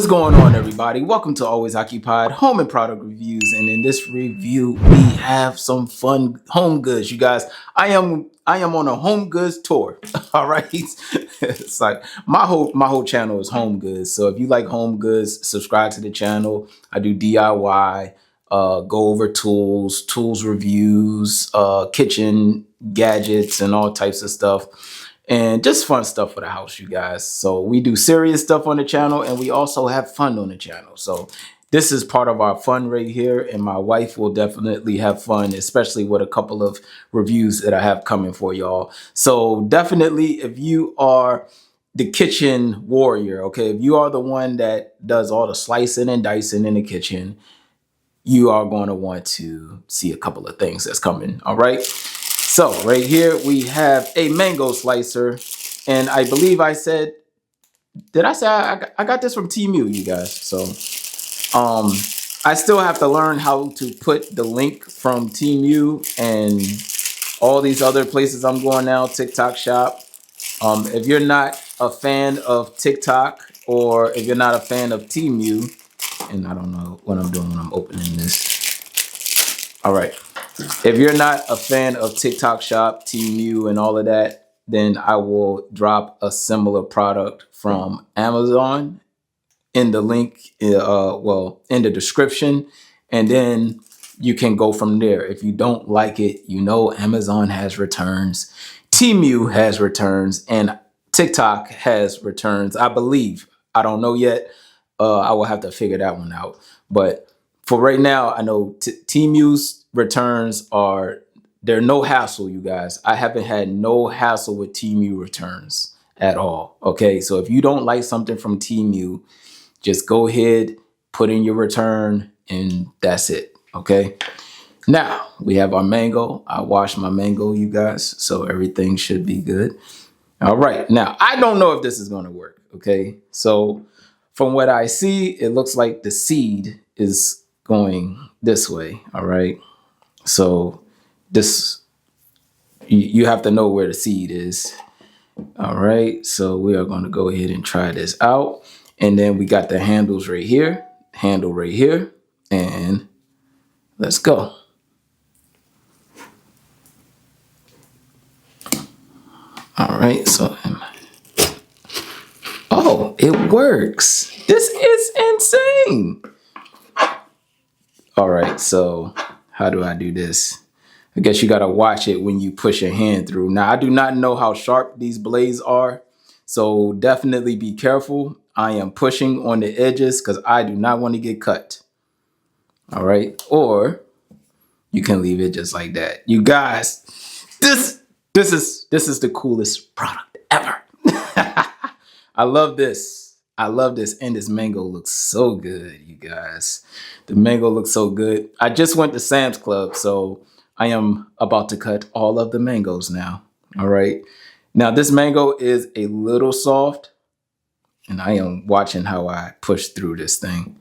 What's going on, everybody? Welcome to Always Occupied Home and Product Reviews. And in this review, we have some fun home goods. You guys, I am on a home goods tour. All right. It's like my whole channel is home goods. So if you like home goods, subscribe to the channel. I do DIY, go over tools reviews, kitchen gadgets, and all types of stuff. And just fun stuff for the house, you guys. So we do serious stuff on the channel, and we also have fun on the channel. So this is part of our fun right here, and my wife will definitely have fun, especially with a couple of reviews that I have coming for y'all. So definitely, if you are the kitchen warrior, okay, if you are the one that does all the slicing and dicing in the kitchen, you are going to want to see a couple of things that's coming. All right. So right here we have a mango slicer, and I believe I said, did I say I got this from TEMU, you guys? So I still have to learn how to put the link from TEMU and all these other places I'm going now, TikTok shop. If you're not a fan of TikTok, or if you're not a fan of TEMU, and I don't know what I'm doing when I'm opening this. All right. If you're not a fan of TikTok shop, TEMU, and all of that, then I will drop a similar product from Amazon in the link, in the description, and then you can go from there. If you don't like it, you know Amazon has returns, TEMU has returns, and TikTok has returns, I believe. I don't know yet. I will have to figure that one out. But for right now, I know TEMU's returns they're no hassle, you guys. I haven't had no hassle with TEMU returns at all. Okay, so if you don't like something from TEMU, just go ahead, put in your return, and that's it. Okay, now we have our mango. I washed my mango, you guys, so everything should be good. All right, now I don't know if this is going to work. Okay, so from what I see, it looks like the seed is going this way. All right. So this, you have to know where the seed is. All right. So we are going to go ahead and try this out. And then we got the handle right here, and let's go. All right. So, oh, it works. This is insane. All right. So how do I do this? I guess you got to watch it when you push your hand through. Now, I do not know how sharp these blades are, so definitely be careful. I am pushing on the edges because I do not want to get cut. All right. Or you can leave it just like that. You guys, this is the coolest product ever. I love this. I love this, and this mango looks so good, you guys. The mango looks so good. I just went to Sam's Club, so I am about to cut all of the mangoes now. All right. Now, this mango is a little soft, and I am watching how I push through this thing.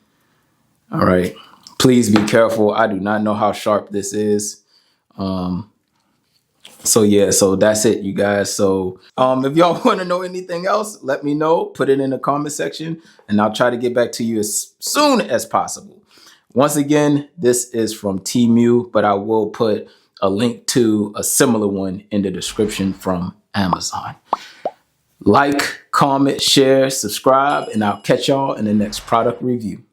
All right. Please be careful. I do not know how sharp this is. So yeah, so that's it, you guys. So if y'all want to know anything else, let me know. Put it in the comment section, and I'll try to get back to you as soon as possible. Once again, this is from TEMU, but I will put a link to a similar one in the description from Amazon. Like, comment, share, subscribe, and I'll catch y'all in the next product review.